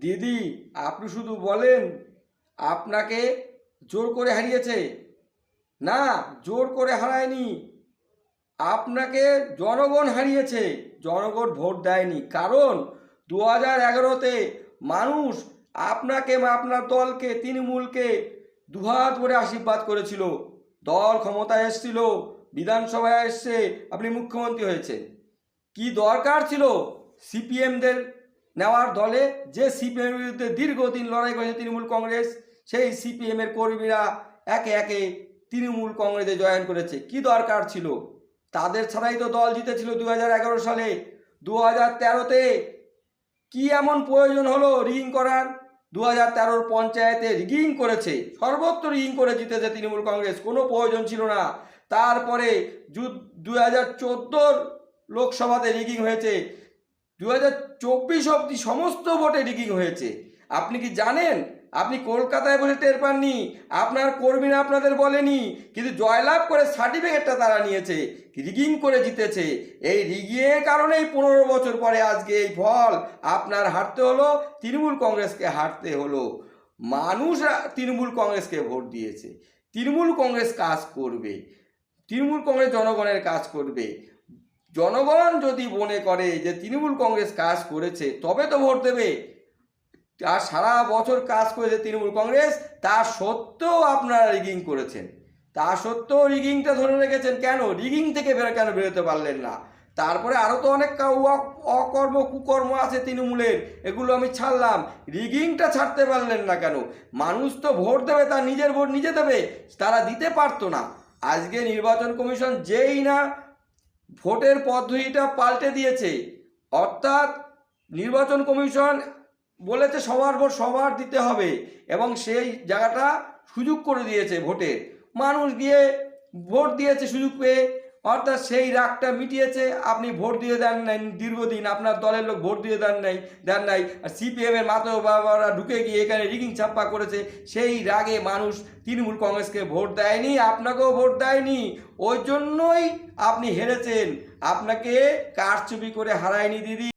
দিদি, আপনি শুধু বলেন আপনাকে জোর করে হারিয়েছে। না, জোর করে হারায়নি, আপনাকে জনগণ হারিয়েছে। জনগণ ভোট দেয়নি, কারণ 2011-তে মানুষ আপনাকে, আপনার দলকে, তৃণমূলকে দুহাত ভরে আশীর্বাদ করেছিল। দল ক্ষমতায় এসেছিল, বিধানসভায় এসছে, আপনি মুখ্যমন্ত্রী হয়েছেন। কি দরকার ছিল সিপিএমদের নেওয়ার দলে? যে সিপিএমের বিরুদ্ধে দীর্ঘদিন লড়াই করেছে তৃণমূল কংগ্রেস, সেই সিপিএমের কর্মীরা একে একে তৃণমূল কংগ্রেসে জয়েন করেছে। কি দরকার ছিল? তাদের ছাড়াই তো দল জিতেছিল 2011 সালে। 2013-তে কি এমন প্রয়োজন হলো রিগিং করার? 2013 পঞ্চায়েতে রিগিং করেছে, সর্বত্র রিগিং করে জিতেছে তৃণমূল কংগ্রেস, কোনো প্রয়োজন ছিল না। তারপরে 2014 লোকসভাতে রিগিং হয়েছে, 2024 অবধি সমস্ত ভোটে রিগিং হয়েছে। আপনি কি জানেন? আপনি কলকাতায় বসে টের পাননি, আপনার কর্মীরা আপনাদের বলেনি, কিন্তু জয়লাভ করে সার্টিফিকেটটা তারা নিয়েছে, রিগিং করে জিতেছে। এই রিগিংয়ের কারণেই 15 বছর পরে আজকে এই ফল। আপনার হারতে হলো, তৃণমূল কংগ্রেসকে হারতে হলো। মানুষ তৃণমূল কংগ্রেসকে ভোট দিয়েছে, তৃণমূল কংগ্রেস কাজ করবে, তৃণমূল কংগ্রেস জনগণের কাজ করবে। জনগণ যদি মনে করে যে তৃণমূল কংগ্রেস কাজ করেছে তবে তো ভোট দেবে। আর সারা বছর কাজ করেছে তৃণমূল কংগ্রেস, তা সত্ত্বেও আপনারা রিগিং করেছেন, তা সত্ত্বেও রিগিংটা ধরে রেখেছেন। কেন রিগিং থেকে কেন বেরোতে পারলেন না? তারপরে আরও তো অনেক অকর্ম কুকর্ম আছে তৃণমূলের, এগুলো আমি ছাড়লাম, রিগিংটা ছাড়তে পারলেন না কেন? মানুষ তো ভোট দেবে, তার নিজের ভোট নিজে দেবে, তারা দিতে পারতো না। আজকে নির্বাচন কমিশন যেই না ভোটের পদ্ধতিটা পাল্টে দিয়েছে, অর্থাৎ নির্বাচন কমিশন বলেছে সবার ভোট সবার দিতে হবে, এবং সেই জায়গাটা সুযোগ করে দিয়েছে ভোটে, মানুষ গিয়ে ভোট দিয়েছে সুযোগ পেয়ে, অর্থাৎ সেই রাগটা মিটিয়েছে। আপনি ভোট দিয়ে দেন নাই দীর্ঘদিন, আপনার দলের লোক ভোট দিয়ে দেন নাই, আর সিপিএমের মাথা বাবারা ঢুকে গিয়ে এখানে রিগিং ছাপ্পা করেছে, সেই রাগে মানুষ তৃণমূল কংগ্রেসকে ভোট দেয়নি, আপনাকেও ভোট দেয়নি। ওই জন্যই আপনি হেরেছেন, আপনাকে কারচুপি করে হারায়নি দিদি।